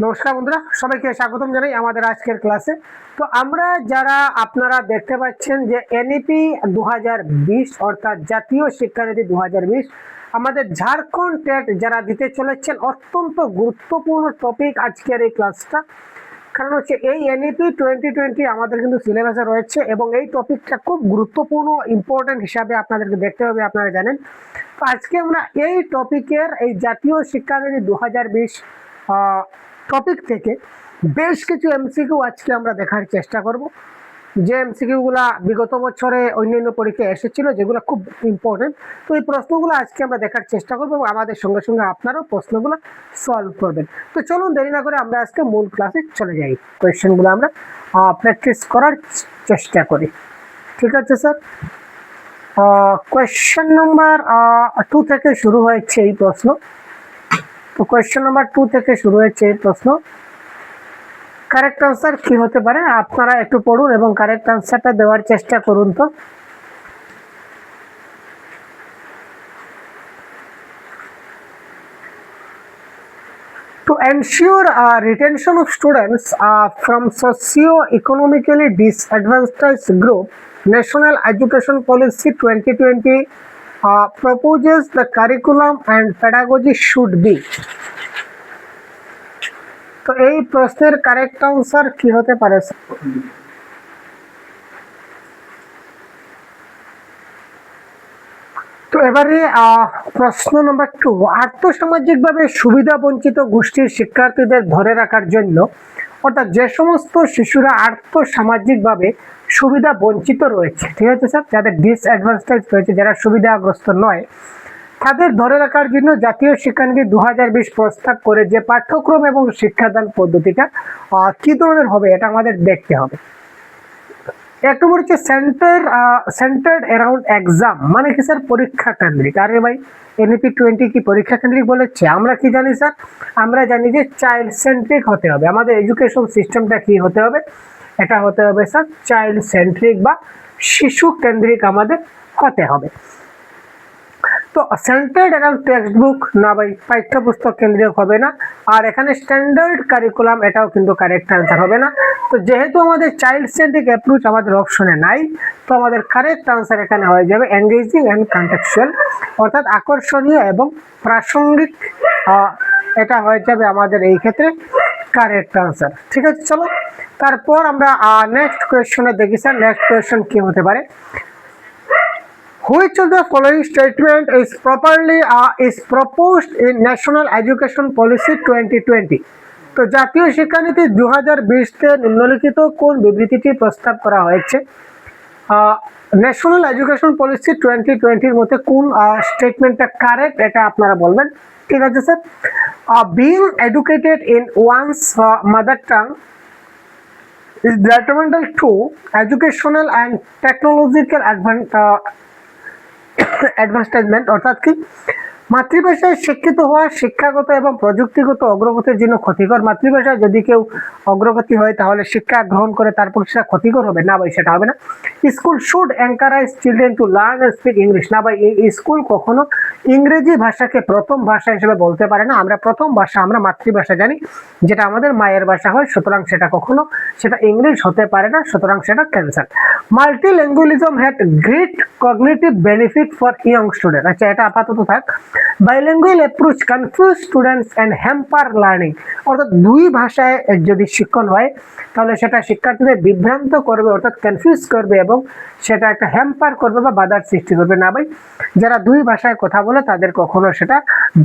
নমস্কার বন্ধুরা, সবাইকে স্বাগতম জানাই আমাদের আজকের ক্লাসে। তো আমরা যারা আপনারা দেখতে পাচ্ছেন যে এনইপি 2020 অর্থাৎ জাতীয় শিক্ষানীতি 2020 আমাদের ঝাড়খণ্ড টেট যারা দিতে চলেছেন, অত্যন্ত গুরুত্বপূর্ণ টপিক আজকের এই ক্লাসটা। কারণ হচ্ছে এই এনইপি 2020 আমাদের কিন্তু সিলেবাসে রয়েছে এবং এই টপিকটা খুব গুরুত্বপূর্ণ ইম্পর্টেন্ট হিসাবে আপনাদেরকে দেখতে হবে, আপনারা জানেন। তো আজকে আমরা এই টপিকের এই জাতীয় শিক্ষানীতি 2020 টপিক থেকে বেশ কিছু এমসিকিউ আজকে আমরা দেখার চেষ্টা করব, যে এমসিকিউগুলো বিগত বছরে অন্যান্য পরীক্ষায় এসেছিল, যেগুলো খুব ইম্পর্টেন্ট। তো এই প্রশ্নগুলো আজকে আমরা দেখার চেষ্টা করবো এবং আমাদের সঙ্গে সঙ্গে আপনারাও প্রশ্নগুলো সলভ করবেন। তো চলুন দেরি না করে আমরা আজকে মূল ক্লাসে চলে যাই, কোয়েশ্চেনগুলো আমরা প্র্যাকটিস করার চেষ্টা করি। ঠিক আছে স্যার, কোয়েশ্চেন নাম্বার 2 থেকে শুরু হয়েছে এই প্রশ্ন। তো কোয়েশ্চেন নাম্বার 2 থেকে শুরু হয়েছে এই প্রশ্ন। কারেক্ট আনসার কি হতে পারে আপনারা একটু পড়ুন এবং কারেক্ট আনসারটা দেওয়ার চেষ্টা করুন। তো to ensure retention of students from socio-economically disadvantaged group, National Education Policy 2020 proposes the curriculum and pedagogy should be। তো এই প্রশ্নের কারেক্ট আনসার কি হতে পারে? তো এবারে প্রশ্ন নাম্বার 2, আর্থসামাজিকভাবে সুবিধা বঞ্চিত গোষ্ঠীর শিক্ষার্থীদের ধরে রাখার জন্য, অর্থাৎ যে সমস্ত শিশুরা আর্থসামাজিকভাবে সুবিধা বঞ্চিত রয়েছে, ঠিক আছে স্যার, যাদের ডিসঅ্যাডভান্টেজ রয়েছে, যারা সুবিধাগ্রস্ত নয়, তাদের ধরে রাখার জন্য জাতীয় শিক্ষানীতি 2020 প্রস্তাব করে যে পাঠ্যক্রম এবং শিক্ষাদান পদ্ধতিটা কি ধরনের হবে এটা আমাদের দেখতে হবে। এক নম্বর হচ্ছে সেন্টার্ড অ্যারাউন্ড এক্সাম, মানে কি স্যার পরীক্ষা কেন্দ্রিক। আরে ভাই, এনইপি 20 কি পরীক্ষা কেন্দ্রিক বলেছে? আমরা কি জানি স্যার? আমরা জানি যে চাইল্ড সেন্ট্রিক হতে হবে। আমাদের এডুকেশন সিস্টেমটা কি হতে হবে? এটা হতে হবে স্যার চাইল্ড সেন্ট্রিক বা শিশু কেন্দ্রিক আমাদের হতে হবে। তো সেন্টার্ড অ্যারাউন্ড টেক্সট বুক না ভাই, পাঠ্যপুস্তক কেন্দ্রিক হবে না। আর এখানে স্ট্যান্ডার্ড কারিকুলাম, এটাও কিন্তু কারেক্ট আনসার হবে না। তো যেহেতু আমাদের চাইল্ড সেন্ট্রিক অ্যাপ্রোচ আমাদের অপশনে নাই, তো আমাদের কারেক্ট আনসার এখানে হয়ে যাবে এনগেজিং অ্যান্ড কন্টেক্সচুয়াল, অর্থাৎ আকর্ষণীয় এবং প্রাসঙ্গিক। এটা হয়ে যাবে আমাদের এই ক্ষেত্রে কারেক্ট আনসার। ঠিক আছে, চলো তারপর আমরা নেক্সট কোয়েশ্চনে দেখি স্যার। নেক্সট কোয়েশ্চন কি হতে পারে? Which of the following statement is proposed in National Education Policy 2020? তো জাতীয় শিক্ষানীতি 2020 তে নিম্নলিখিত কোন বিবৃতিটি প্রস্তাব করা হয়েছে? ন্যাশনাল এডুকেশন পলিসি 2020 এর মধ্যে কোন স্টেটমেন্টটা কারেক্ট এটা আপনারা বলবেন। ঠিক আছে sir, being educated in one's mother tongue is detrimental to educational and technological অ্যাডভান্টেজমেন্ট, অর্থাৎ কি মাতৃভাষায় শিক্ষিত হওয়া শিক্ষাগত এবং প্রযুক্তিগত অগ্রগতির জন্য ক্ষতিকর। মাতৃভাষায় যদি কেউ অগ্রগতি হয় তাহলে শিক্ষা গ্রহণ করে তারপর সেটা ক্ষতিকর হবে না ভাই, সেটা হবে না। School should encourage children to learn and speak English, না ভাই, এই স্কুল কখনো ইংরেজি ভাষাকে প্রথম ভাষা হিসেবে বলতে পারে না। আমরা প্রথম ভাষা আমরা মাতৃভাষা জানি, যেটা আমাদের মায়ের ভাষা হয়, সুতরাং সেটা কখনো সেটা ইংলিশ হতে পারে না, সুতরাং সেটা cancer. Multilingualism had great cognitive benefit for young student, আচ্ছা এটা আপাতত থাক। Bilingual approach confuse students and hamper learning, অর্থাৎ দুই ভাষায় যদি শিক্ষণ হয় তাহলে সেটা শিক্ষার্থীদের বিভ্রান্ত করবে, অর্থাৎ কনফিউজ করবে এবং সেটা একটা হ্যাম্পার করবে বা বাধার সৃষ্টি করবে। না ভাই, যারা দুই ভাষায় কথা বলে তাদের কখনো সেটা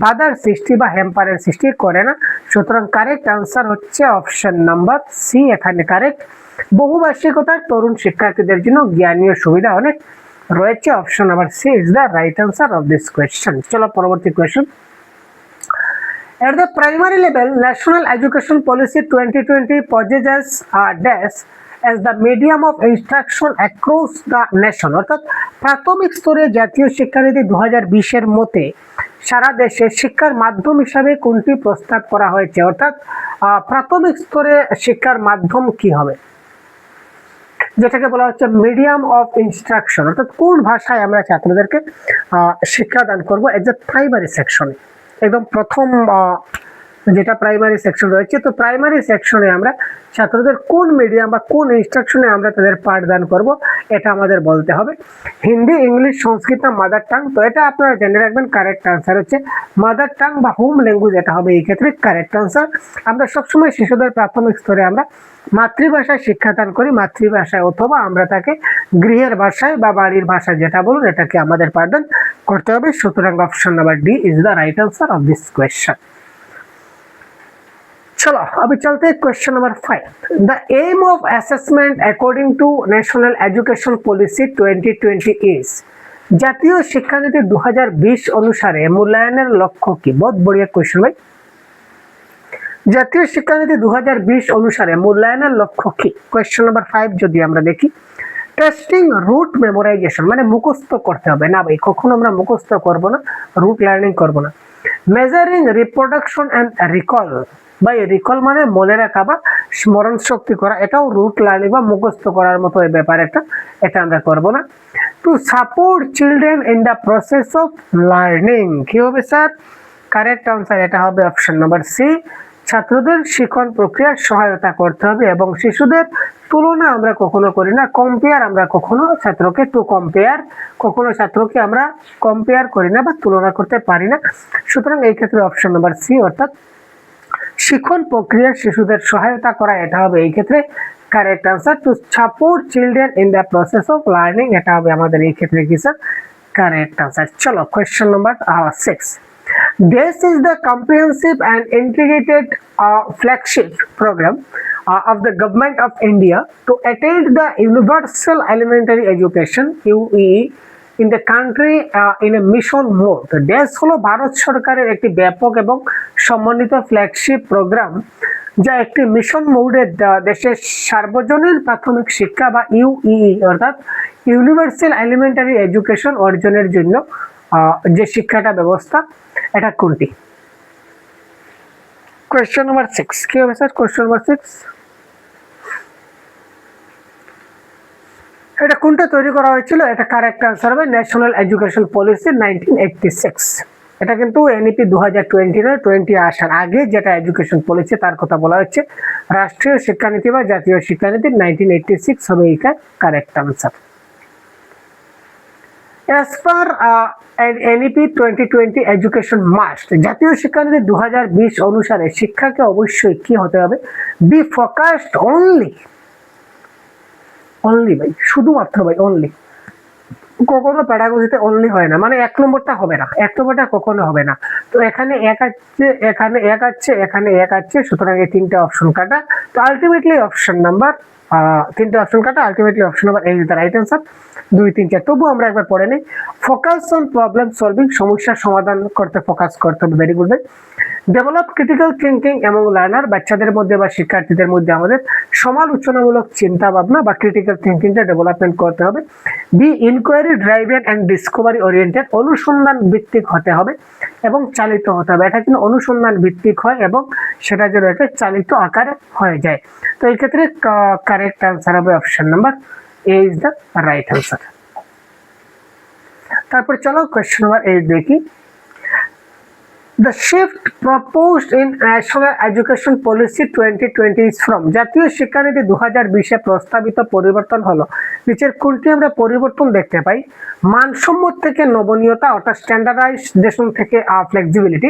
বাধার সৃষ্টি বা হ্যাম্পারের সৃষ্টি করে না। সুতরাং কারেক্ট আনসার হচ্ছে অপশন নাম্বার সি, এখানে কারেক্ট। বহুভাষিকতার তরুণ শিক্ষার্থীদের জন্য জ্ঞানীয় সুবিধা অনেক রয়েছে। Option number C is the right answer of this question. চলো পরবর্তী question. At the primary level, National Education Policy 2020 possesses dash as the medium of instruction across the nation, অর্থাৎ প্রাথমিক স্তরে জাতীয় শিক্ষানীতি 2020 এর মতে সারা দেশে শিক্ষার মাধ্যম হিসাবে কোনটি প্রস্তাব করা হয়েছে? অর্থাৎ প্রাথমিক স্তরে শিক্ষার মাধ্যম কি হবে, যেটাকে বলা হচ্ছে মিডিয়াম অফ ইনস্ট্রাকশন, অর্থাৎ কোন ভাষায় আমরা ছাত্রদেরকে শিক্ষাদান করব এজ এ প্রাইমারি সেকশনে। একদম প্রথম যেটা প্রাইমারি সেকশন রয়েছে। তো প্রাইমারি সেকশনে আমরা ছাত্রদের কোন মিডিয়াম বা কোন ইনস্ট্রাকশনে আমরা তাদের পাঠদান করব এটা আমাদের বলতে হবে। হিন্দি, ইংলিশ, সংস্কৃত না মাদার টাং? তো এটা আপনারা জেনে রাখবেন, কারেক্ট আনসার হচ্ছে মাদার টাং বা হোম ল্যাঙ্গুয়েজ, এটা হবে এই ক্ষেত্রে কারেক্ট আনসার। আমরা সবসময় শিশুদের প্রাথমিক স্তরে আমরা মাতৃভাষায় শিক্ষাদান করি, মাতৃভাষায়, অথবা আমরা তাকে গৃহের ভাষায় বা বাড়ির ভাষায় যেটা বলুন এটাকে আমাদের পাঠদান করতে হবে। সুতরাং option number D is the right answer of this question. चलो अभी चलते हैं question number 5। The aim of assessment according to national education policy 2020 is, জাতীয় শিক্ষানীতি 2020 অনুসারে মূল্যায়নের লক্ষ্য কি? बहुत बढ़िया क्वेश्चन भाई। জাতীয় শিক্ষানীতি 2020 অনুসারে মূল্যায়নের লক্ষ্য কি? কোয়েশ্চেন নাম্বার 5 যদি আমরা দেখি, টেস্টিং রুট মেমোরাইজেশন, মানে মুখস্থ করতে হবে না ভাই, কখনো আমরা মুখস্থ করব না, রুট লার্নিং করব না। মেজারিং রিপ্রোডাকশন এন্ড রিকল, ভাই রিকল মানে মনে রাখা বা স্মরণ শক্তি করা, এটাও রুট লার্নিং বা মুখস্থ করার মতো ব্যাপার একটা, এটা আমরা করব না। To support children in the process of learning, কি হবে স্যার? কারেক্ট আনসার এটা হবে অপশন নাম্বার সি, ছাত্রদের শিক্ষণ প্রক্রিয়ার সহায়তা করতে হবে এবং শিশুদের তুলনা আমরা কখনো করি না, কম্পেয়ার আমরা কখনো ছাত্রকে, টু কম্পেয়ার, কখনো ছাত্রকে আমরা কম্পেয়ার করি না বা তুলনা করতে পারি না। সুতরাং এই ক্ষেত্রে অপশন নাম্বার সি অর্থাৎ শিক্ষণ প্রক্রিয়ার শিশুদের সহায়তা করা, এটা হবে এই ক্ষেত্রে correct answer. To support children in the process of learning, এটা হবে আমাদের এই ক্ষেত্রে কি স্যার? Correct answer. চলো question number 6। This is the comprehensive and integrated flagship program of the Government of India to attain the Universal Elementary Education (UEE) in the country in a mission mode. দেশ হলো ভারত সরকারের একটি ব্যাপক এবং সমন্বিত flagship programme, যা একটি mission মোডে দেশের সার্বজনীন প্রাথমিক শিক্ষা বা ইউইই অর্থাৎ ইউনিভার্সাল এলিমেন্টারি এডুকেশন অর্জনের জন্য যে শিক্ষাটা ব্যবস্থা, এটা কোনটি? কোয়েশ্চন নাম্বার 6 কি হবে স্যার? কোয়েশ্চন নাম্বার 6 এটা কোনটা তৈরি করা হয়েছিল? এটা কারেক্ট আনসার হবে ন্যাশনাল এডুকেশন পলিসি 1986। এটা কিন্তু এনইপি 2020 আসার আগে যেটা এডুকেশন পলিসি তার কথা বলা হচ্ছে, রাষ্ট্রীয় শিক্ষানীতি বা জাতীয় শিক্ষানীতি 1986 হবে এটা correct answer. As per NEP 2020 education must, জাতীয় শিক্ষানীতি 2020 অনুসারে শিক্ষাকে অবশ্যই কি হতে হবে? বি ফোকাসড অনলি ভাই, শুধুমাত্র ভাই অনলি, কখনো প্যাডাগজিতে অনলি হয় না, মানে 1 নম্বরটা হবে না, 1 নম্বরটা কখনো হবে না। তো এখানে 1 আছে, এখানে 1 আছে, এখানে 1 আছে, সুতরাং এই তিনটা অপশন কাটা। তো আলটিমেটলি অপশন নাম্বার তিনটা অপশন কাটা, ultimately option number A is the right answer. 2, 3, 4 তবু আমরা একবার পড়ে নিই। ফোকাস অন প্রবলেম সলভিং, সমস্যার সমাধান করতে ফোকাস করতে হবে, ভেরি গুড ভাই। ডেভেলপ ক্রিটিক্যাল থিঙ্কিং এবং লার্নার, বাচ্চাদের মধ্যে বা শিক্ষার্থীদের মধ্যে আমাদের সমালোচনামূলক চিন্তা ভাবনা বা ক্রিটিক্যাল থিঙ্কিংটা ডেভেলপমেন্ট করতে হবে। Be inquiry driven and discovery oriented, অনুসন্ধান ভিত্তিক হতে হবে এবং চালিত হতে হবে। এটা কিন্তু অনুসন্ধান ভিত্তিক হয় এবং সেটা যেন একটা চালিত আকারে হয়ে যায়। তো এই ক্ষেত্রে কারেক্ট আনসার হবে option number A is the right answer. তারপর চলো কোয়েশ্চন নাম্বার 8 দেখি। The shift proposed in National Education Policy 2020 is from, জাতীয় শিক্ষানীতি 2020 প্রস্তাবিত পরিবর্তন হলো নিচের কোনটি আমরা পরিবর্তন দেখতে পাই? মানসম্মত থেকে নবনীয়তা অর্থাৎ স্ট্যান্ডার্ডাইজেশন থেকে flexibility,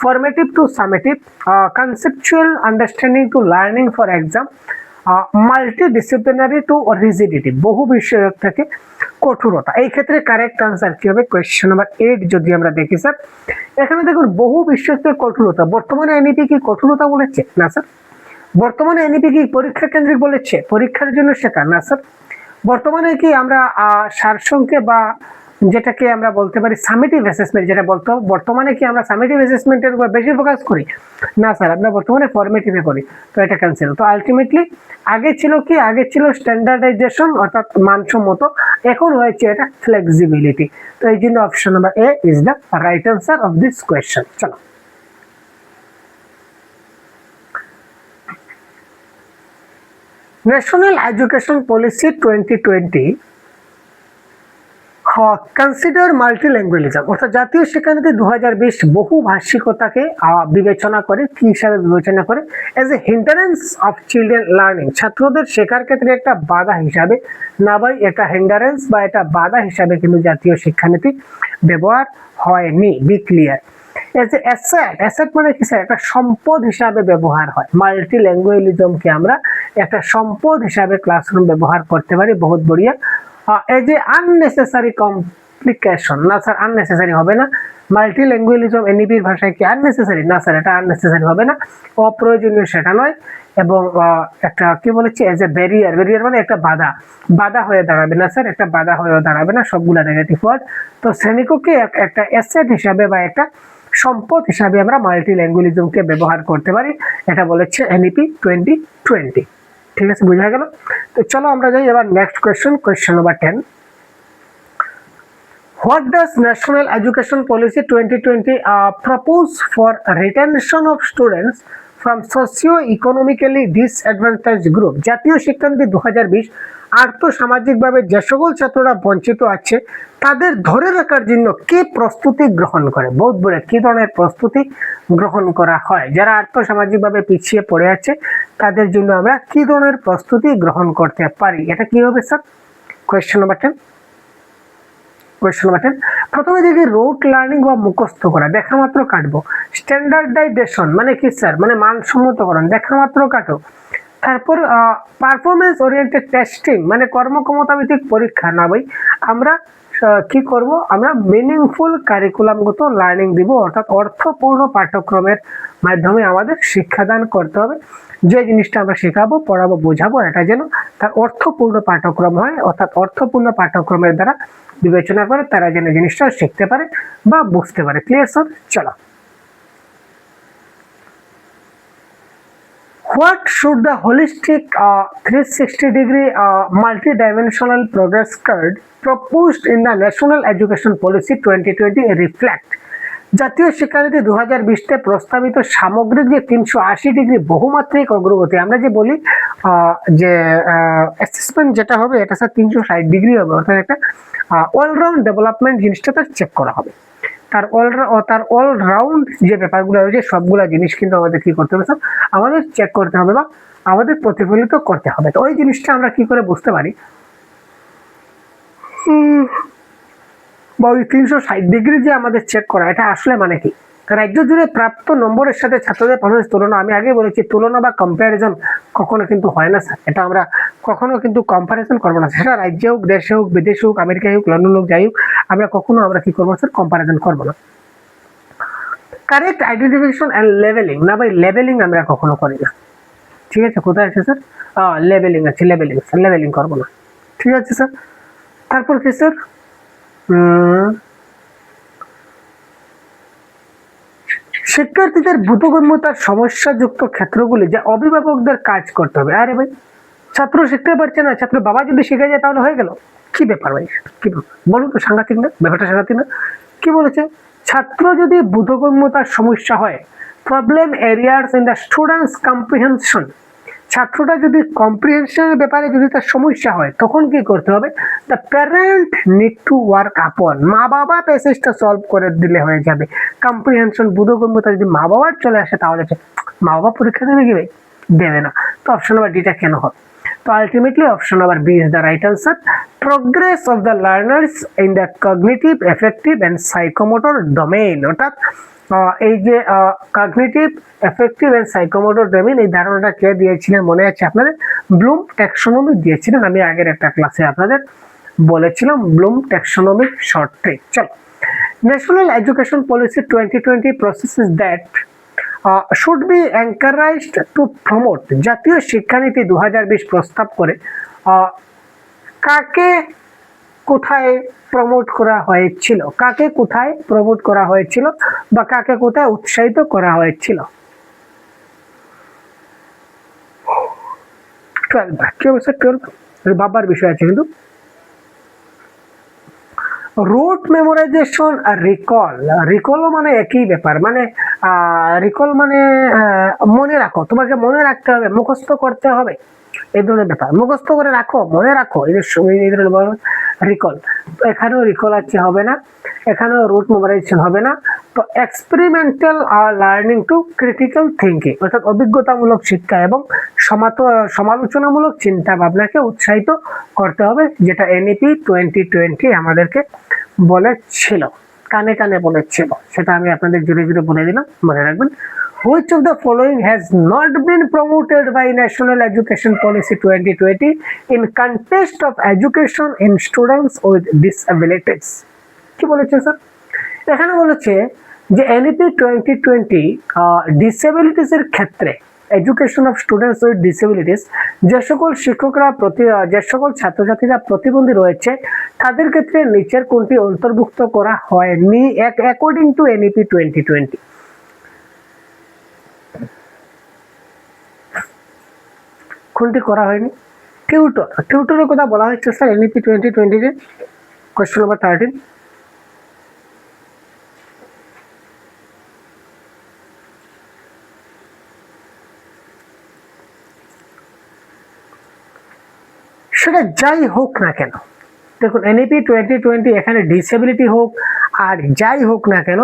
formative to summative, conceptual understanding to learning for exam, multidisciplinary to rigidity, বহু বিষয়ক থেকে কঠোরতা। এই ক্ষেত্রে কারেক্ট আনসার কি হবে? কোয়েশ্চন নাম্বার 8 যদি আমরা দেখি স্যার, এখানে দেখুন বহু বিষয়ক থেকে কঠোরতা, বর্তমানে এনইপি কি কঠোরতা বলেছে? না স্যার। বর্তমানে এনইপি কি পরীক্ষা কেন্দ্রিক বলেছে? পরীক্ষার জন্য শেখা? না স্যার। বর্তমানে কি আমরা সারসংক্ষেপ বা যেটাকে আমরা বলতে পারি সামেটিভ অ্যাসেসমেন্ট, যেটা বর্তমানে কি আমরা সামেটিভ অ্যাসেসমেন্টের উপর বেশি ফোকাস করি? না স্যার, আমরা বর্তমানে ফরমেটিভে করি, তো এটা ক্যান্সেল। তো আলটিমেটলি আগে ছিল কি? আগে ছিল স্ট্যান্ডার্ডাইজেশন অর্থাৎ মানসম্মত, এখন হয়েছে এটা ফ্লেক্সিবিলিটি। তো এই জন্য option number A is the right answer of this question. চলো ন্যাশনাল এডুকেশন পলিসি 2020 কনসিডার মাল্টিল্যাঙ্গুয়ালিজম অর্থাৎ জাতীয় শিক্ষানীতি 2020 বহুভাষিকতাকে বিবেচনা করে, কি হিসাবে বিবেচনা করে? As a hindrance of children learning, ছাত্রদের শেখার ক্ষেত্রে একটা বাধা হিসাবে। না ভাই, এটা হিন্ডারেন্স বা এটা বাধা হিসাবে কিন্তু জাতীয় শিক্ষানীতি ব্যবহার হয়নি। Be clear. As a asset, asset মানে কি স্যার? একটা সম্পদ হিসাবে ব্যবহার হয়। মাল্টিল্যাঙ্গুয়ালিজমকে আমরা একটা সম্পদ হিসাবে ক্লাসরুম ব্যবহার করতে পারি। বহুত বড়িয়া। এজ এ আননেসেসারি কমপ্লিকেশন, না স্যার আননেসেসারি হবে না। মাল্টিল্যাঙ্গুয়ালিজম এনইপির ভাষায় কি আননেসেসারি? না স্যার, এটা আননেসেসারি হবে না, অপ্রয়োজনীয় সেটা নয়। এবং একটা কি বলেছি, এজ এ ব্যারিয়ার, ব্যারিয়ার মানে একটা বাধা, বাধা হয়ে দাঁড়াবে না স্যার, একটা বাধা হয়ে দাঁড়াবে না, সবগুলা নেগেটিভ ওয়ার্ড। তো শ্রেণীকক্ষে একটা অ্যাসেট হিসাবে বা একটা সম্পদ হিসাবে আমরা মাল্টিল্যাঙ্গুয়ালিজমকে ব্যবহার করতে পারি, এটা বলেছে এনইপি 2020। ঠিক আছে, বোঝা গেল? তো চলো আমরা যাই এবার next question, question number 10। What does National Education Policy 2020 propose for retention of students from socio-economically disadvantaged group? জাতীয় শিক্ষানীতি 2020 আর্থসামাজিকভাবে যে সকল ছাত্ররা বঞ্চিত আছে তাদের ধরে রাখার জন্য কি প্রস্তুতি গ্রহণ করে? বহুত বড়, কি ধরনের প্রস্তুতি গ্রহণ করা হয়? যারা আর্থসামাজিকভাবে পিছিয়ে পড়ে আছে তাদের জন্য আমরা কি ধরনের প্রস্তুতি গ্রহণ করতে পারি? এটা কি হবে sir? Question number 10। Question number 10, প্রথমে দেখি রোট লার্নিং বা মুখস্থ করা, দেখা মাত্র কাটবো। স্ট্যান্ডার্ডাইজেশন মানে কি স্যার? মানে মানসম্মতকরণ, দেখা মাত্র কাটো। তারপর পারফরমেন্স ওরিয়েন্টেড টেস্টিং মানে কর্মক্ষমতা ভিত্তিক পরীক্ষা। না ভাই, আমরা কি করব? আমরা মিনিংফুল কারিকুলামগত লার্নিং দিব, অর্থাৎ অর্থপূর্ণ পাঠ্যক্রমের মাধ্যমে আমাদের শিক্ষাদান করতে হবে। যে জিনিসটা আমরা শেখাবো, পড়াবো, বোঝাবো, এটা যেন তার অর্থপূর্ণ পাঠ্যক্রম হয়, অর্থাৎ অর্থপূর্ণ পাঠ্যক্রমের দ্বারা বিবেচনা করে তারা যেন জিনিসটা শিখতে পারে বা বুঝতে পারে। Clear sir? চলো। What should the holistic 360-degree multi-dimensional progress card proposed in the National Education Policy 2020 reflect? জাতীয় শিক্ষানীতি 2020-তে প্রস্তাবিত সামগ্রিক যে 380 ডিগ্রি বহুমাত্রিক অগ্রগতি, আমরা যে বলি যে অ্যাসেসমেন্ট যেটা হবে এটা স্যার 360 ডিগ্রি হবে, অর্থাৎ একটা অলরাউন্ড ডেভেলপমেন্ট জিনিসটা তার চেক করা হবে। তার অলরাউন্ড যে ব্যাপারগুলো রয়েছে সবগুলা জিনিস কিন্তু আমাদের কি করতে হবে স্যার? আমাদের চেক করতে হবে বা আমাদের প্রতিফলিত করতে হবে। তো ওই জিনিসটা আমরা কি করে বুঝতে পারি? বা ওই 360 ডিগ্রি যে আমাদের চেক করা, এটা আসলে মানে কি? রাজ্য জুড়ে প্রাপ্ত নম্বরের সাথে ছাত্রদের পারফরমেন্স তুলনা, আমি আগে বলেছি তুলনা বা কম্প্যারিজন কখনো কিন্তু হয় না স্যার, এটা আমরা কখনো কিন্তু কম্পারিজন করবো না। সেটা রাজ্যে হোক, দেশে হোক, বিদেশে হোক, আমেরিকায় হোক, লন্ডন হোক, যাই হোক, আমরা কখনো আমরা কি করবো স্যার? কম্পারিজন করবো না। কারেক্ট আইডেন্টিফিকেশন অ্যান্ড লেভেলিং, না ভাই লেভেলিং আমরা কখনো করি না। ঠিক আছে, কোথায় আছে স্যার? লেভেলিং আছে, লেভেলিং স্যার, লেভেলিং করবো না। ঠিক আছে স্যার। তারপর কি স্যার? শিক্ষার্থীদের বোধগম্যতার সমস্যাযুক্ত ক্ষেত্রগুলি যা অভিভাবকদের কাজ করতে হবে। আরে ভাই, ছাত্র শিখতে পারছে না, ছাত্র বাবা যদি শিখে যায় তাহলে হয়ে গেল? কি ব্যাপার ভাই, কি বলুন তো, সাংঘাতিক না ব্যাপারটা? সাংঘাতিক না? কি বলেছে? ছাত্র যদি বোধগম্যতার সমস্যা হয়, problem areas in the students comprehension, ছাত্রটা যদি কম্প্রিহেনশনের ব্যাপারে যদি তার সমস্যা হয় তখন কি করতে হবে? The parent need to work আপন, মা বাবা প্যাসেজটা সলভ করে দিলে হয়ে যাবে। কম্প্রিহেনশন বোধগম্যতা যদি মা বাবার চলে আসে তাহলে মা বাবা পরীক্ষা দেবে কি ভাই? দেবে না। তো অপশন নাম্বার ডিটা কেন হবে? তো ultimately option number B is the right answer. Progress of the learners in the cognitive, affective and psychomotor domain, অর্থাৎ এই যে cognitive, affective and psychomotor domain, এই ধারণাটা কে দিয়েছিলেন মনে আছে আপনাদের? ব্লুম ট্যাক্সোনমি দিয়েছিলেন। আমি আগের একটা ক্লাসে আপনাদের বলেছিলাম ব্লুম ট্যাক্সোনমি শর্ট ট্রিক। চলো, national education policy 2020 processes that should be encouraged to promote, জাতীয় শিক্ষানীতি 2020 প্রস্তাব করে কাকে কোথায় প্রমোট করা হয়েছিল? কাকে কোথায় প্রমোট করা হয়েছিল বা কাকে কোথায় উৎসাহিত করা হয়েছিল? 12 কি অবস্থা? 12 বাবার বিষয় আছে কিন্তু। রোট মেমোরাইজেশন আর রিকল, রিকলও মানে একই ব্যাপার, মানে রিকল মানে মনে রাখো, তোমাকে মনে রাখতে হবে, মুখস্থ করতে হবে। এই ধরনের ব্যাপার মুখস্থ করে রাখো, মনে রাখো, এই ধরনের রিকল। এখানেও রিকল আছে, হবে না, এখানেও রুট মেমোরাইজেশন হবে না। তো experimental learning to critical thinking, অর্থাৎ অভিজ্ঞতামূলক শিক্ষা এবং সমালোচনামূলক চিন্তা ভাবনাকে উৎসাহিত করতে হবে, যেটা এনইপি 2020 আমাদেরকে বলেছিল, কানে কানে বলেছিল, সেটা আমি আপনাদের জুড়ে জুড়ে বলে দিলাম, মনে রাখবেন। Which of the following has not been promoted by National Education Policy 2020 in context of education in students with disabilities? কি বলেছে স্যার? এখানে বলেছে যে এনইপি 2020 ডিসেবিলিটিস এর ক্ষেত্রে, education of students with disabilities, যে সকল শিক্ষকরা যে সকল ছাত্রছাত্রীরা প্রতিবন্ধী রয়েছে তাদের ক্ষেত্রে নিচের কোনটি অন্তর্ভুক্ত করা হয়নি অ্যাকর্ডিং টু এনইপি 2020? কোনটি করা হয়নি? টিউটরের কথা বলা হচ্ছে স্যার এনইপি 2020 এর কোশ্চেন নাম্বার 13। সেটা যাই হোক না কেন, দেখুন এনইপি 2020 এখানে ডিসেবিলিটি হোক আর যাই হোক না কেন,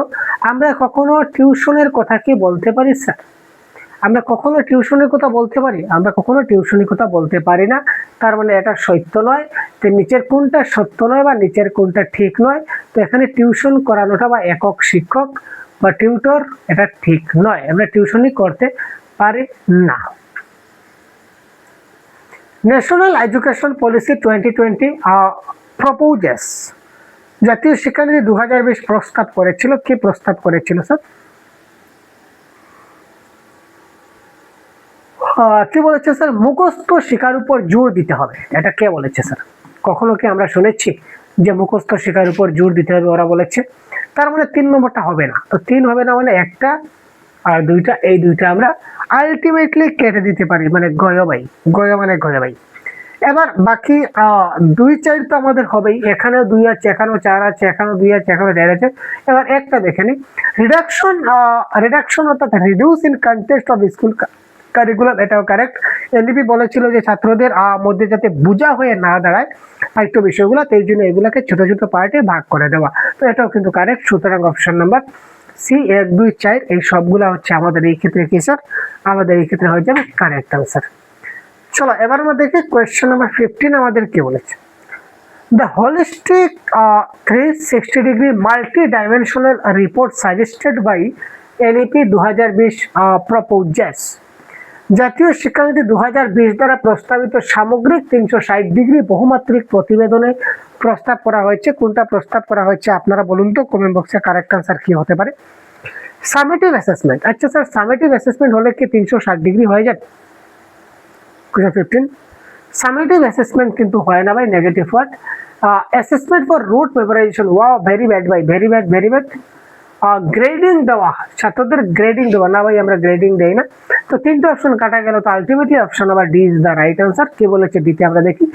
আমরা কখনো টিউশনের কথা কি বলতে পারি স্যার? আমরা কখনো টিউশনের কথা বলতে পারি? আমরা কখনো টিউশনের কথা বলতে পারি না। তার মানে এটা সত্য নয়। তো নিচের কোনটা সত্য নয় বা নিচের কোনটা ঠিক নয়? তো এখানে টিউশন করানোটা বা একক শিক্ষক বা টিউটর এটা ঠিক নয়, আমরা টিউশনই করতে পারি না। ন্যাশনাল এডুকেশন পলিসি 2020 প্রপোজেস, জাতীয় শিক্ষানীতি 2020 প্রস্তাব করেছিল। কি প্রস্তাব করেছিল স্যার? কি বলেছে স্যার? মুখস্থ শিক্ষার উপর জোর দিতে হবে। এটা কে বলেছে স্যার? কখনো কি আমরা শুনেছি যে মুখস্থ শিক্ষার উপর জোর দিতে হবে? ওরা বলেছে। তার মানে 3 নম্বরটা হবে না। তো 3 হবে না মানে একটা আর 2টা, এই 2টা আমরা আলটিমেটলি কেটে দিতে পারি, মানে গয়বাই, গয় মানে গয়বাই। এবার বাকি 2, 4 তো আমাদের হবেই। এখানেও 2 আছে, এখানেও 4 আছে, এখানেও 2 আছে, এখানেও 4 আছে। এবার একটা দেখে নিই, রিডাকশন অর্থাৎ reduce in context of school curriculum, এটাও কারেক্ট। এনডিপি বলেছিল যে ছাত্রদের মধ্যে যাতে বোঝা হয়ে না দাঁড়ায় সাহিত্য বিষয়গুলো, তাই জন্য এগুলাকে ছোট ছোট পার্টে ভাগ করে দেওয়া। তো এটাও কিন্তু কারেক্ট। সুতরাং অপশন নাম্বার সি 1, 2, 4 এই সবগুলা হচ্ছে আমাদের এই ক্ষেত্রে কি স্যার? আমাদের এই ক্ষেত্রে হয়ে যাবে কারেক্ট আনসার। চলো এবার আমরা দেখি কোয়েশ্চেন নাম্বার 15 আমাদের কি বলেছে। The holistic 360-degree multi-dimensional report suggested by NEP 2020 proposes, জাতীয় শিক্ষানীতি 2020 দ্বারা প্রস্তাবিত সামগ্রিক 360 ডিগ্রি বহুমাত্রিক প্রতিবেদনে প্রস্তাব করা হয়েছে। কোনটা প্রস্তাব করা হয়েছে আপনারা বলুন তো কমেন্ট বক্সে। কারেক্ট আনসার কি হতে পারে? Summative assessment. আচ্ছা স্যার, সামেটিভ অ্যাসেসমেন্ট হলে কি 360 ডিগ্রি হয়ে যায়? কোয়েশ্চন 15, সামেটিভ অ্যাসেসমেন্ট কিন্তু হয় না ভাই, negative word. Assessment for rote memorization, wow very bad ভাই, very bad, very bad. Grading দেওয়া, ছাত্রদের গ্রেডিং দেওয়া, না ভাই আমরা গ্রেডিং দেই না। তো 3টে অপশন কাটা গেল। তো ultimately option number D is the right answer. কি বলেছে ডিতে আমরা দেখি,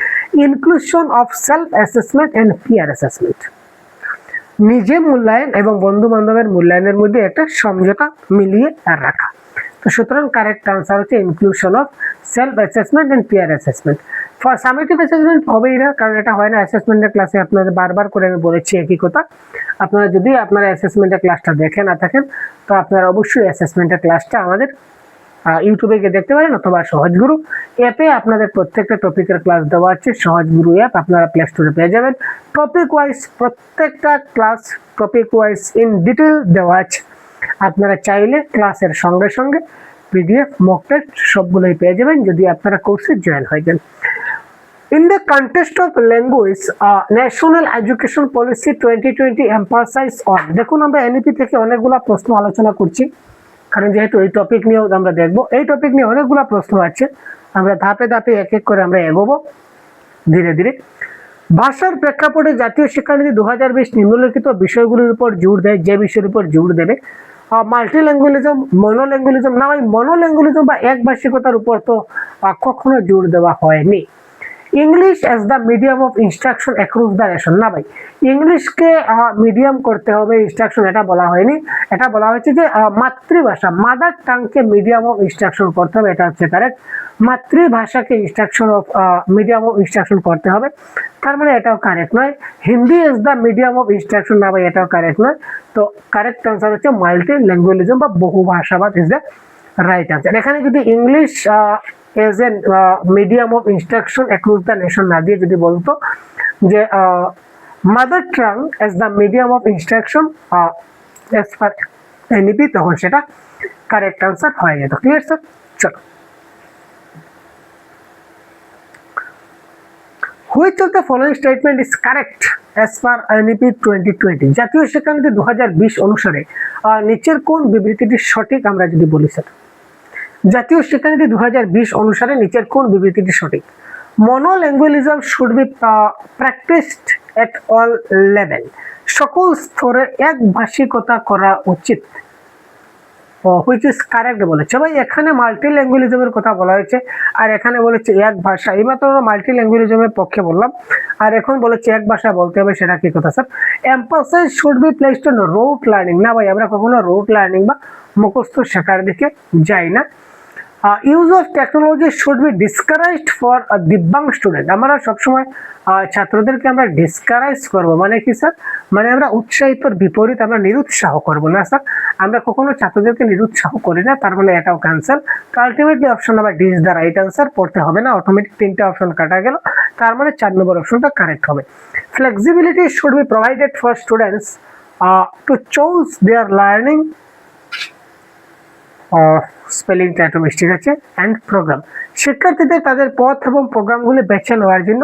inclusion of self assessment and peer assessment, নিজে মূল্যায়ন এবং বন্ধু বান্ধবের মূল্যায়নের মধ্যে একটা সমঝোতা মিলিয়ে রাখা। তো সুতরাং কারেক্ট আনসার হচ্ছে inclusion of self assessment and peer assessment. For summative assessment হবেই না, কারণ এটা হয় না। অ্যাসেসমেন্টের ক্লাসে আপনাদের বারবার করে আমি বলেছি একই কথা। আপনারা যদি আপনারা অ্যাসেসমেন্টের ক্লাসটা দেখে না থাকেন তো আপনারা অবশ্যই অ্যাসেসমেন্টের ক্লাসটা আমাদের ইউটিউবে গিয়ে দেখতে পারেন, অথবা সহজগুরু অ্যাপে আপনাদের প্রত্যেকটা টপিকের ক্লাস দেওয়া আছে। সহজগুরু অ্যাপ আপনারা প্লে স্টোরে পেয়ে যাবেন। টপিক ওয়াইজ প্রত্যেকটা class topic wise in detail দেওয়া আছে। আপনারা চাইলে ক্লাসের সঙ্গে সঙ্গে পিডিএফ মক টেস্ট সবগুলোই পেয়ে যাবেন যদি আপনারা কোর্সে জয়েন হয়ে যান। In the context of language, National Education Policy 2020 emphasize on, দেখুন আমরা এনইপি থেকে অনেকগুলা প্রশ্ন আলোচনা করছি, কারণ যেহেতু এই টপিক নিয়েও আমরা দেখবো। এই টপিক নিয়ে অনেকগুলা প্রশ্ন আছে, আমরা ধাপে ধাপে এক এক করে আমরা এগোবো ধীরে ধীরে। ভাষার প্রেক্ষাপটে জাতীয় শিক্ষানীতি 2020 নিম্নলিখিত বিষয়গুলির উপর জোর দেয়। যে বিষয়ের উপর জোর দেবে, মাল্টিল্যাঙ্গুয়ালিজম, মনোল্যাঙ্গুয়ালিজম, না ভাই মনোল্যাঙ্গুয়ালিজম বা একভাষিকতার উপর তো কখনো জোর দেওয়া হয়নি। English as the medium of instruction across the nation. না ভাই, ইংলিশকে মিডিয়াম করতে হবে ইনস্ট্রাকশন এটা বলা হয়নি, এটা বলা হয়েছে যে মাতৃভাষা মাদার টাংকে মিডিয়াম অফ ইনস্ট্রাকশন করতে হবে, এটা হচ্ছে কারেক্ট। মাতৃভাষাকে instruction of medium of instruction করতে হবে, তার মানে এটাও কারেক্ট নয়। Hindi is the medium of instruction, না ভাই এটাও কারেক্ট নয়। তো কারেক্ট আনসার হচ্ছে মাল্টি ল্যাঙ্গুয়েলিজম বা বহুভাষাবাদ ইজ দ্য রাইট আনসার। এখানে যদি English age N medium of instruction across the nation না দিয়ে যদি বলতো যে mother tongue as the medium of instruction as per NEP, তখন সেটা কারেক্ট আনসার হয়ে যেত। Clear sir? চলো, which of the following statement is correct as per NEP 2020? জাতীয় শিক্ষানীতি 2020 অনুসারে নিচের কোন বিবৃতিটি সঠিক আমরা যদি বলি স্যার? জাতীয় শিক্ষানীতি 2020 অনুসারে নিচের কোন বিবৃতিটি সঠিক? Monolingualism should be practised at all level, সকল স্তরে এক ভাষিকতা করা উচিত। which is correct বলেছে ভাই। এখানে মাল্টি ল্যাঙ্গুয়েলিজমের কথা বলা হয়েছে, আর এখানে বলেছে এক ভাষা। এইমাত্র মাল্টি ল্যাঙ্গুয়েলিজমের পক্ষে বললাম, আর এখন বলেছে এক ভাষা বলতে হবে, সেটা কি কথা sir? Emphasise should be placed on rote learning. না ভাই, আমরা কখনো রোট লার্নিং বা মুখস্থ শেখার দিকে যাই না। Use of technology should be discouraged for divyang student. আমরা সবসময় ছাত্রদেরকে আমরা ডিসকারেজ করব, মানে কি স্যার? মানে আমরা উৎসাহিতর বিপরীত আমরা নিরুৎসাহ করব না স্যার, আমরা কখনো ছাত্রদেরকে নিরুৎসাহ করি না, তার মানে এটাও ক্যান্সেল। তো ultimately option number D is the right answer, পড়তে হবে না, অটোমেটিক 3টে অপশন কাটা গেল, তার মানে 4 নম্বর অপশনটা কারেক্ট হবে। Flexibility should be provided for students to choose their learning, স্পেলিংটা একটু মিস্টেক আছে, অ্যান্ড প্রোগ্রাম। শিক্ষার্থীদের তাদের পথ এবং প্রোগ্রামগুলি বেছে নেওয়ার জন্য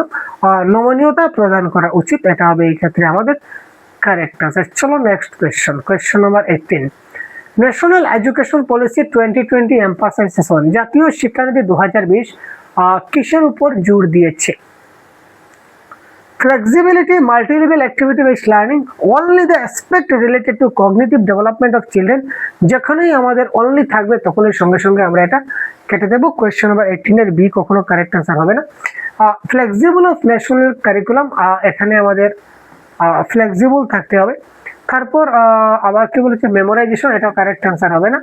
নমনীয়তা প্রদান করা উচিত, এটা হবে এই ক্ষেত্রে আমাদের কারেক্ট আনসার। চলো next question, question number 18। National education policy 2020 emphasises on, জাতীয় শিক্ষানীতি 2020 কিসের উপর জোর দিয়েছে? Flexibility, multi-level activity-based learning, only the aspect related to cognitive development of children, যেখানেই আমাদের only থাকবে তখনই সঙ্গে সঙ্গে আমরা এটা কেটে দেবো। কোয়েশ্চন নাম্বার 18 এর বি কখনো কারেক্ট আনসার হবে না। ফ্লেক্সিবল অফ ন্যাশনাল কারিকুলাম, এখানে আমাদের ফ্লেক্সিবল থাকতে হবে। তারপর আবার কি বলেছে, মেমোরাইজেশন, এটাও কারেক্ট আনসার হবে না।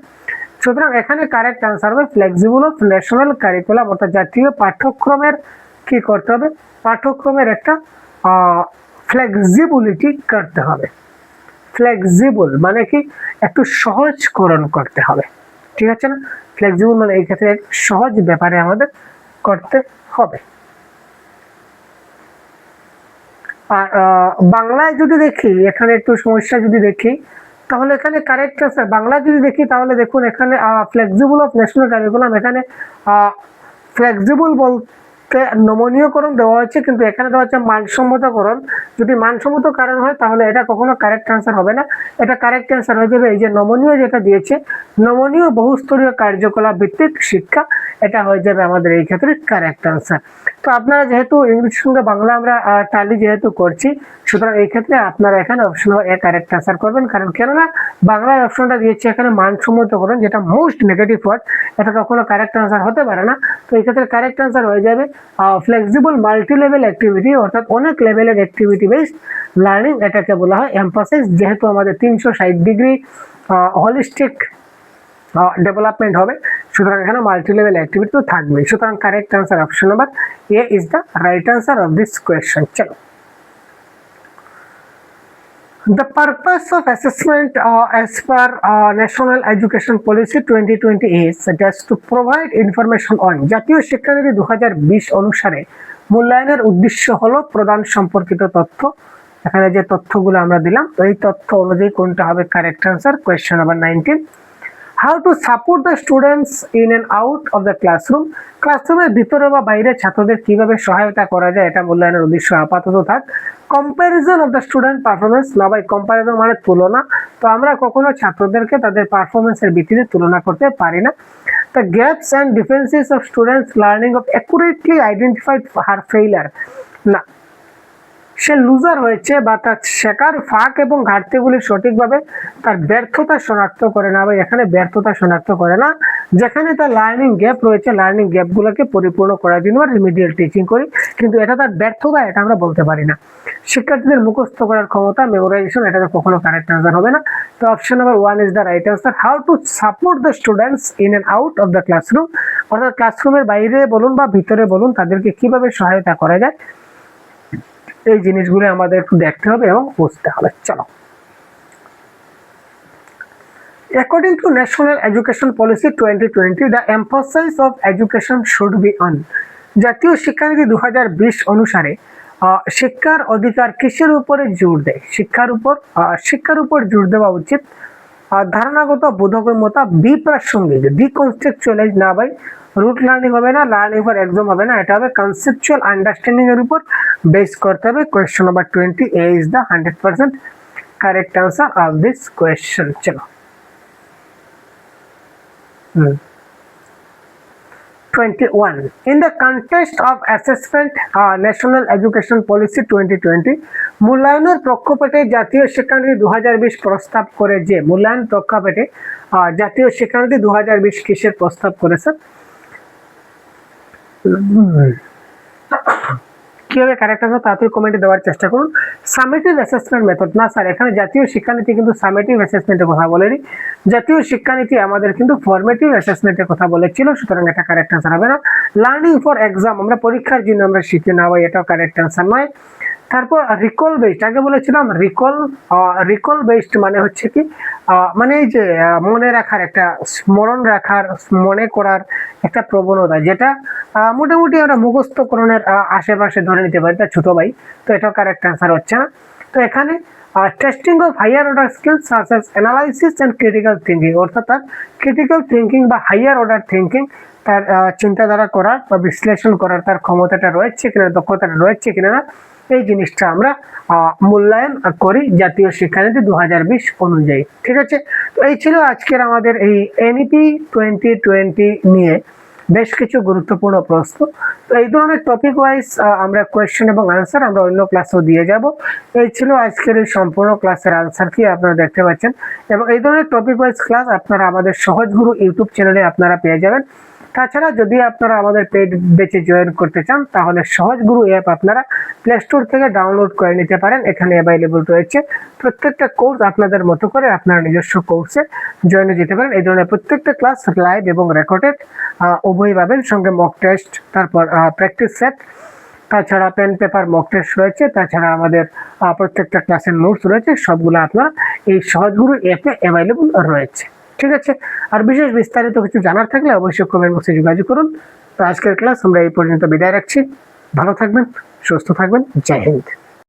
সুতরাং এখানে কারেক্ট আনসার হবে ফ্লেক্সিবল অফ ন্যাশনাল কারিকুলাম, অর্থাৎ জাতীয় পাঠ্যক্রমের কি করতে হবে? পাঠ্যক্রমের একটা ফ্লেক্সিবিলিটি করতে হবে। ফ্লেক্সিবল মানে কি? একটু সহজকরণ করতে হবে, ঠিক আছে না? ফ্লেক্সিবল মানে এই ক্ষেত্রে সহজ ব্যাপারে আমাদের করতে হবে। আর বাংলায় যদি দেখি, এখানে একটু সমস্যা যদি দেখি, তাহলে এখানে কারেক্ট আনসার বাংলা যদি দেখি, তাহলে দেখুন এখানে ফ্লেক্সিবল অফ ন্যাশনাল কারিকুলাম, এখানে ফ্লেক্সিবল বলতে নমনীয়করণ দেওয়া হচ্ছে, কিন্তু এখানে দেওয়া হচ্ছে মানসম্মতকরণ। যদি মানসম্মত কারণ হয় তাহলে এটা কখনো কারেক্ট আনসার হবে না, এটা কারেক্ট আনসার হয়ে যাবে এই যে নমনীয় যেটা দিয়েছে, নমনীয় বহুস্তরীয় কার্যকলাপ ভিত্তিক শিক্ষা, এটা হয়ে যাবে আমাদের এই ক্ষেত্রে কারেক্ট আনসার। তো আপনারা যেহেতু ইংরেজির সঙ্গে বাংলা আমরা টালি যেহেতু করছি, সুতরাং এই ক্ষেত্রে আপনারা এখানে অপশন এ কারেক্ট আনসার করবেন, কারণ কেননা বাংলার অপশনটা দিয়েছে এখানে মানসম্মতকরণ, যেটা মোস্ট নেগেটিভ ওয়ার্ড, এটা কখনো কারেক্ট আনসার হতে পারে না। তো এই ক্ষেত্রে কারেক্ট আনসার হয়ে যাবে ফ্লেক্সিবল মাল্টি লেভেল অ্যাক্টিভিটি, অর্থাৎ অনেক লেভেলের অ্যাক্টিভিটি বেসড লার্নিং, এটাকে বলা হয় এমফাসাইজ। যেহেতু আমাদের 360 ডিগ্রি হোলিস্টিক ডেভেলপমেন্ট হবে, সুতরাং এখানে মাল্টি লেভেল অ্যাক্টিভিটি তো থাকবে। সুতরাং correct answer option number A is the right answer of this question. চলো, the purpose of assessment as per National Education Policy 2020 is just to provide information on, জাতীয় শিক্ষানীতি 2020 অনুসারে মূল্যায়নের উদ্দেশ্য হলো প্রদান সম্পর্কিত তথ্য। এখানে যে তথ্যগুলো আমরা দিলাম, এই তথ্য অনুযায়ী কোনটা হবে correct answer? Question number 19। How to support the students in and out of the classroom, ক্লাসরুমের ভিতরে বা বাইরে ছাত্রদের কিভাবে সহায়তা করা যায়, এটা মূল্যায়নের উদ্দেশ্য আপাতত থাক। Comparison of the student performance, না ভাই কম্প্যারিজন মানে তুলনা, তো আমরা কখনো ছাত্রদেরকে তাদের পারফরমেন্সের ভিত্তিতে তুলনা করতে পারি না। The gaps and differences of students learning of accurately identified her failure, না সে লুজার হয়েছে বা তার শেখার ফাঁক এবং ঘাটতিগুলি সঠিকভাবে তার ব্যর্থতা শনাক্ত করে না, বা এখানে ব্যর্থতা শনাক্ত করে না, যেখানে তার লার্নিং গ্যাপ রয়েছে লার্নিং গ্যাপগুলোকে পরিপূর্ণ করার জন্য রিমিডিয়াল টিচিং করি, কিন্তু এটা তার ব্যর্থতা এটা আমরা বলতে পারি না। শিক্ষার্থীদের মুখস্থ করার ক্ষমতা, মেমোরাইজেশন, এটা কখনো কারেক্ট আনসার হবে না। তো option number 1 is the right answer. How to support the students in and out of the classroom, অর্থাৎ ক্লাসরুমের বাইরে বলুন বা ভিতরে বলুন তাদেরকে কিভাবে সহায়তা করা যায়, এই জিনিসগুলো আমাদের একটু দেখতে হবে এবং বুঝতে হবে। চলো, according to National Education Policy 2020, the emphasis of education should be on, জাতীয় শিক্ষানীতি 2020 অনুসারে শিক্ষার অধিকার কিসের উপরে জোর দেয়? শিক্ষার উপর জোর দেওয়া উচিত ধারণাগত, বোধগম্যতা, বিপ্রাসঙ্গিক, ডিকনস্ট্রাকচুয়ালাইজ না ভাই, রুট লার্নিং হবে না, লার্নিং ফর এক্সাম হবে না, এটা হবে কনসেপচুয়াল আন্ডারস্ট্যান্ডিং এর উপর বেস করতে হবে। Question number 20 A is the 100% correct answer of this question. চলো 21. In the context of assessment National Education Policy 2020, মূল্যায়নের প্রেক্ষাপটে জাতীয় শিক্ষানীতি 2020 প্রস্তাব করে যে মূল্যায়ন প্রেক্ষাপটে জাতীয় শিক্ষানীতি 2020 কিসের প্রস্তাব করেছে? কিভাবে কারেক্ট আনসার তাড়াতাড়ি কমেন্টে দেওয়ার চেষ্টা করুন। সামেটিভ অ্যাসেসমেন্ট মেথড না স্যার, এখানে জাতীয় শিক্ষানীতি কিন্তু সামেটিভ অ্যাসেসমেন্টের কথা বলেনি, জাতীয় শিক্ষানীতি আমাদের কিন্তু ফরমেটিভ অ্যাসেসমেন্টের কথা বলেছিল, সুতরাং এটা কারেক্ট আনসার হবে না। লার্নিং ফর এক্সাম, আমরা পরীক্ষার জন্য আমরা শিখি না ভাই, এটাও কারেক্ট আনসার নয়। তারপর রিকল বেসড, আগে বলেছিলাম রিকল বেসড মানে হচ্ছে কি, মানে এই যে মনে রাখার একটা, স্মরণ রাখার, মনে করার একটা প্রবণতা, যেটা মোটামুটি আমরা মুখস্থকরণের আশেপাশে ধরে নিতে পারি, তার ছোট ভাই, তো এটা কারেক্ট আনসার হচ্ছে না। তো এখানে testing of higher order skills such as analysis and critical thinking, অর্থাৎ তার ক্রিটিক্যাল থিঙ্কিং বা হাইয়ার অর্ডার থিঙ্কিং, তার চিন্তাধারা করার বা বিশ্লেষণ করার তার ক্ষমতাটা রয়েছে কিনা, দক্ষতাটা রয়েছে কিনা না, এই জিনিসটা আমরা মূল্যায়ন করি জাতীয় শিক্ষানীতি 2020 অনুযায়ী। ঠিক আছে, তো এই ছিল আজকের আমাদের এই এনইপি 2020 নিয়ে বেশ কিছু গুরুত্বপূর্ণ প্রশ্ন। তো এই ধরনের টপিক ওয়াইজ আমরা কোয়েশ্চেন এবং আনসার আমরা অন্য ক্লাসেও দিয়ে যাব। এই ছিল আজকের এই সম্পূর্ণ ক্লাসের আনসার কি আপনারা দেখতে পাচ্ছেন, এবং এই ধরনের টপিক ওয়াইজ ক্লাস আপনারা আমাদের সহজ গুরু ইউটিউব চ্যানেলে আপনারা পেয়ে যাবেন। তাছাড়া যদি আপনারা আমাদের পেইড ব্যাচে জয়েন করতে চান তাহলে সহজ গুরু অ্যাপ আপনারা প্লে স্টোর থেকে ডাউনলোড করে নিতে পারেন, এখানে অ্যাভেলেবল রয়েছে। প্রত্যেকটা কোর্স আপনাদের মতো করে আপনারা নিজস্ব কোর্সে জয়েন যেতে পারেন। এই ধরনের প্রত্যেকটা ক্লাস লাইভ এবং রেকর্ডেড উভয় পাবেন, সঙ্গে মক টেস্ট, তারপর প্র্যাকটিস সেট, তাছাড়া পেন পেপার মক টেস্ট রয়েছে, তাছাড়া আমাদের প্রত্যেকটা ক্লাসের নোটস রয়েছে, সবগুলো আপনারা এই সহজ গুরু অ্যাপে অ্যাভেলেবল রয়েছে। ঠিক আছে, আর বিশেষ বিস্তারিত কিছু জানার থাকলে অবশ্যই কমেন্ট বক্সে যোগাযোগ করুন। তো আজকের ক্লাস আমরা এই পর্যন্ত বিদায় রাখছি। ভালো থাকবেন, সুস্থ থাকবেন, জয় হিন্দ।